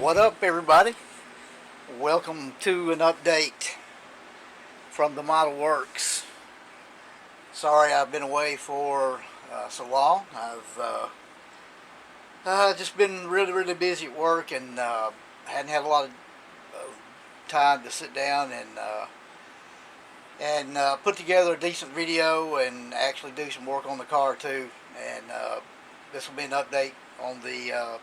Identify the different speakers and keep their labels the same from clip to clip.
Speaker 1: What up, everybody? Welcome to an update from the Model Works. Sorry I've been away for so long. I've just been really busy at work and hadn't had a lot of time to sit down and put together a decent video and actually do some work on the car too. And this will be an update on the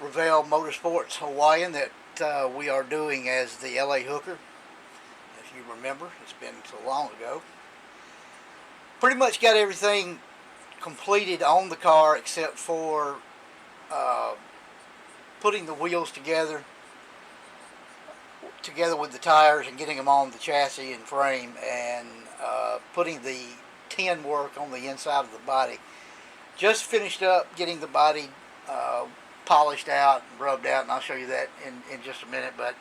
Speaker 1: Revell Motorsports Hawaiian that we are doing as the LA Hooker. If you remember, it's been so long ago. Pretty much got everything completed on the car except for putting the wheels together with the tires and getting them on the chassis and frame, and putting the tin work on the inside of the body. Just finished up getting the body polished out and rubbed out, and I'll show you that in just a minute. But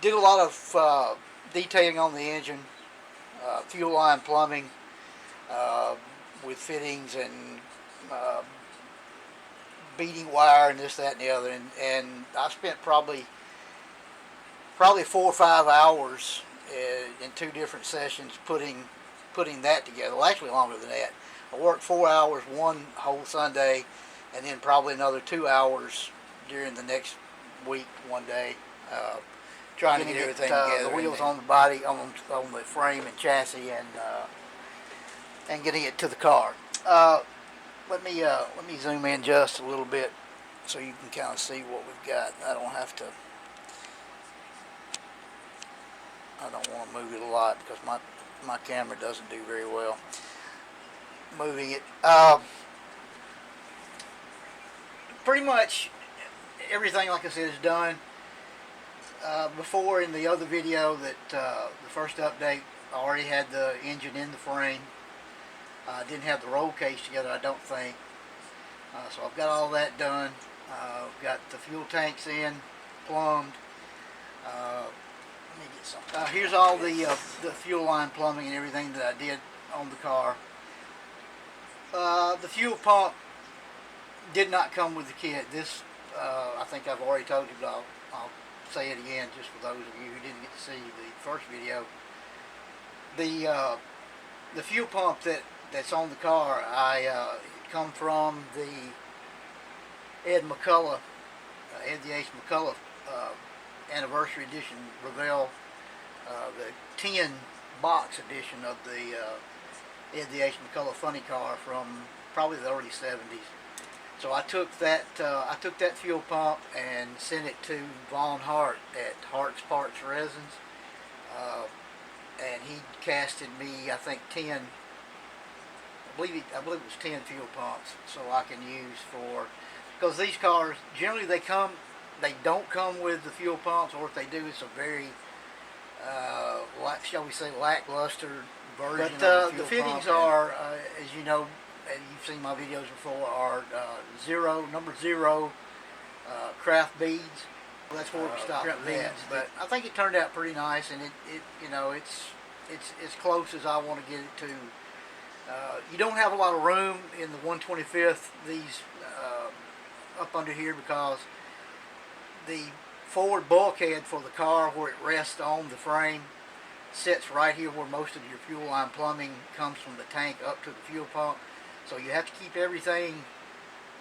Speaker 1: did a lot of detailing on the engine, fuel line plumbing with fittings and beading wire and this, that, and the other, and I spent probably 4 or 5 hours in 2 different sessions putting that together. Well, actually longer than that. I worked 4 hours one whole Sunday, and then probably another 2 hours during the next week, one day, trying to get everything together. The wheels on the body, on the frame and chassis, and getting it to the car. Let me zoom in just a little bit so you can kind of see what we've got. I don't want to move it a lot because my camera doesn't do very well moving it. Pretty much everything, like I said, is done. Before, in the other video, that the first update, I already had the engine in the frame. I didn't have the roll cage together, I don't think. So I've got all that done. I've got the fuel tanks in, plumbed. Let me get some. Here's all the fuel line plumbing and everything that I did on the car. The fuel pump did not come with the kit. This, I think I've already told you, but I'll say it again just for those of you who didn't get to see the first video. The fuel pump that's on the car, it come from the Ed the Ace McCullough anniversary edition Revell, the 10 box edition of the Ed the Ace McCullough Funny Car from probably the early 70s. So I took that fuel pump and sent it to Von Hart at Hart's Parts Resins, and he casted me, I think, 10. I believe it was 10 fuel pumps, so I can use for, because these cars generally they don't come with the fuel pumps, or if they do, it's a very shall we say, lackluster version of the fuel fittings pump. Are, as you know, and you've seen my videos before, are number 0 craft beads. Well, that's where we stopped with that. But I think it turned out pretty nice, and it's as close as I want to get it to. You don't have a lot of room in the 125th these up under here, because the forward bulkhead for the car, where it rests on the frame, sits right here where most of your fuel line plumbing comes from the tank up to the fuel pump. So you have to keep everything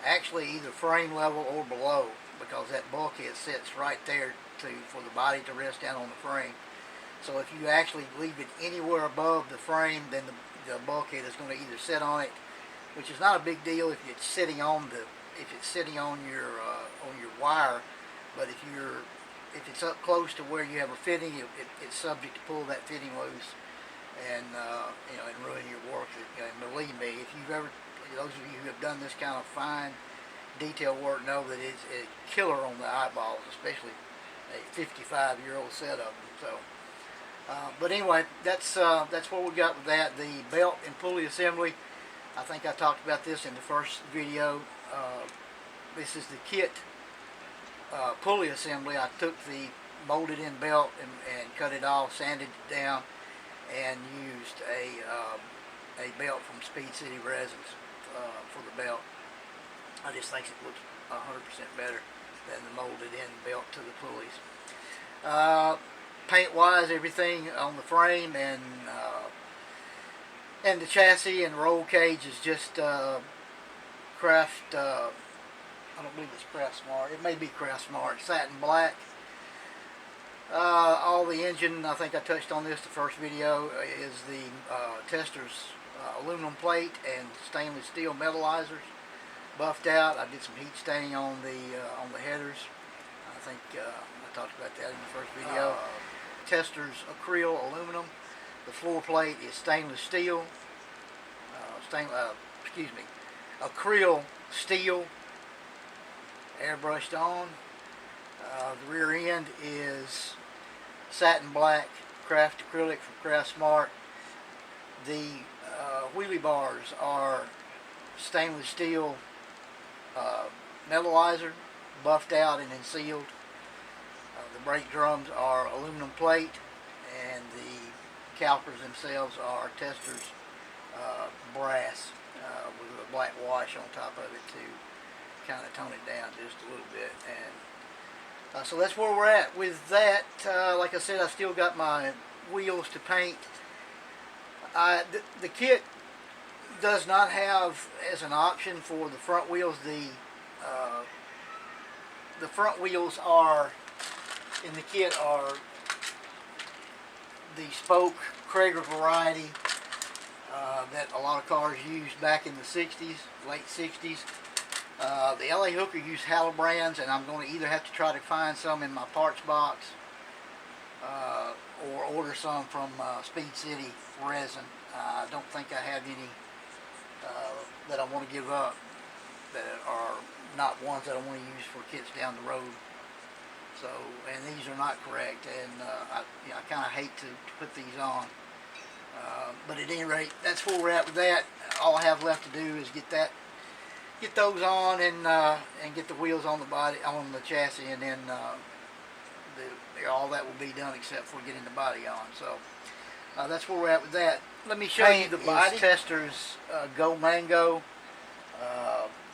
Speaker 1: actually either frame level or below, because that bulkhead sits right there for the body to rest down on the frame. So if you actually leave it anywhere above the frame, then the bulkhead is going to either sit on it, which is not a big deal if it's sitting on your wire, but if it's up close to where you have a fitting, it's subject to pull that fitting loose and and ruin your work. And believe me, if you've ever, those of you who have done this kind of fine detail work know that it's a killer on the eyeballs, especially a 55-year-old set of them. So, but anyway, that's what we got with that. The belt and pulley assembly, I think I talked about this in the first video. This is the kit pulley assembly. I took the molded in belt and cut it off, sanded it down, and used a belt from Speed City Resins for the belt. I just think it looks 100% better than the molded in belt to the pulleys. Paint wise, everything on the frame and the chassis and roll cage is just Craft, I don't believe it's Craft Smart. It may be Craft Smart. Satin black. All the engine, I think I touched on this the first video, is the Testors aluminum plate and stainless steel metallizers buffed out. I did some heat staining on the headers. I think I talked about that in the first video. Testors acrylic aluminum. The floor plate is stainless steel. Acrylic steel, airbrushed on. The rear end is satin black Craft acrylic from Craft Smart. The wheelie bars are stainless steel metallizer, buffed out and then sealed. The brake drums are aluminum plate, and the calipers themselves are Testors brass with a black wash on top of it to kind of tone it down just a little bit. And so that's where we're at with that. Like I said, I still got my wheels to paint. The kit does not have as an option for the front wheels. The front wheels are in the kit are the spoke Krager variety that a lot of cars used back in the 60s, late 60s. The LA Hooker used Halibrands, and I'm going to either have to try to find some in my parts box or order some from Speed City resin. I don't think I have any that I want to give up that are not ones that I want to use for kits down the road. So, and these are not correct, and I kind of hate to put these on. But at any rate, that's where we're at with that. All I have left to do is get those on and get the wheels on the body, on the chassis, and then all that will be done except for getting the body on. So that's where we're at with that. Let me show you the body. Testors Go Mango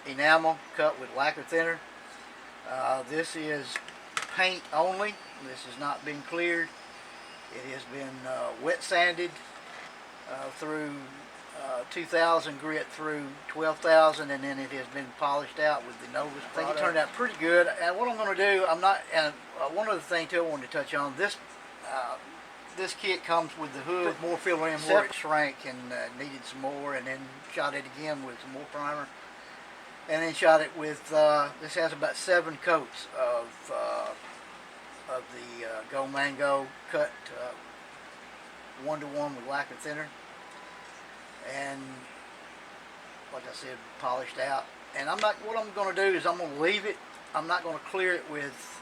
Speaker 1: enamel cut with lacquer thinner. This is paint only. This has not been cleared. It has been wet sanded through 2000 grit through 12,000, and then it has been polished out with the Novus product. I think it turned out pretty good. And what I'm going to do, one other thing too I wanted to touch on, this kit comes with the hood, more filler in where it shrank and needed some more, and then shot it again with some more primer, and then shot it with, this has about 7 coats of the Go Mango cut 1-to-1 with lacquer thinner, and like I said, polished out. And what I'm going to do is I'm going to leave it. I'm not going to clear it with,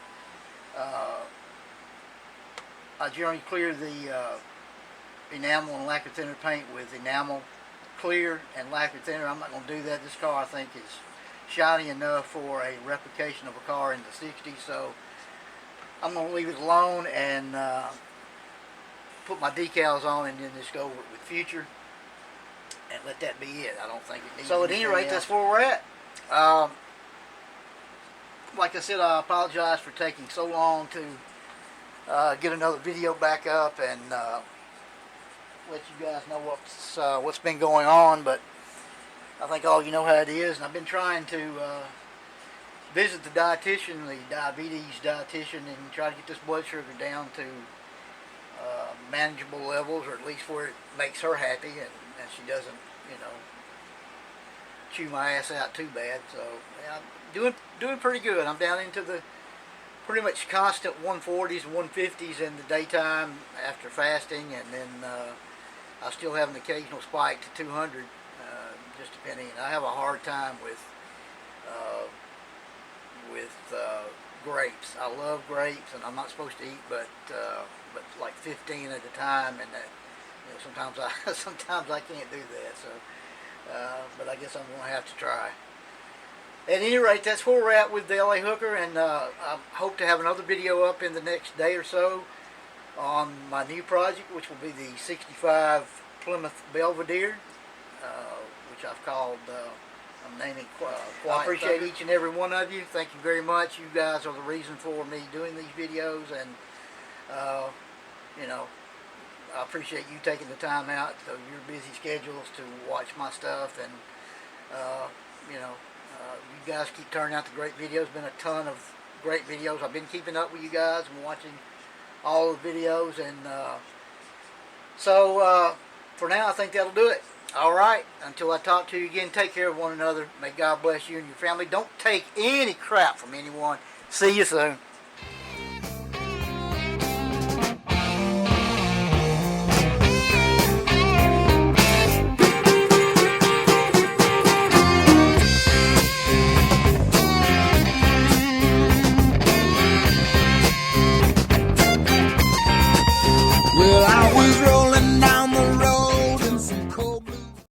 Speaker 1: I generally clear the enamel and lacquer thinner paint with enamel clear and lacquer thinner. I'm not going to do that. This car, I think, is shiny enough for a replication of a car in the 60s, so I'm going to leave it alone and put my decals on, and then just go over it with Future and let that be it. I don't think it needs. So at any rate, that's where we're at. Like I said, I apologize for taking so long to get another video back up and let you guys know what's been going on, but I think all you know how it is. And I've been trying to visit the dietitian, the diabetes dietitian, and try to get this blood sugar down to manageable levels, or at least where it makes her happy, and she doesn't, chew my ass out too bad. So yeah, I'm doing pretty good. I'm down into the pretty much constant 140s and 150s in the daytime after fasting, and then I still have an occasional spike to 200, just depending. I have a hard time with grapes. I love grapes, and I'm not supposed to eat but like 15 at a time, and that, sometimes I can't do that. So, but I guess I'm going to have to try. At any rate, that's where we're at with the LA Hooker, and I hope to have another video up in the next day or so on my new project, which will be the 65 Plymouth Belvedere, which I've called I'm naming I appreciate each and every one of you. Thank you very much. You guys are the reason for me doing these videos, and you know, I appreciate you taking the time out of your busy schedules to watch my stuff, and you know, you guys keep turning out the great videos. Been a ton of great videos. I've been keeping up with you guys and watching all the videos, and so for now I think that'll do it. Alright, until I talk to you again, take care of one another. May God bless you and your family. Don't take any crap from anyone. See you soon.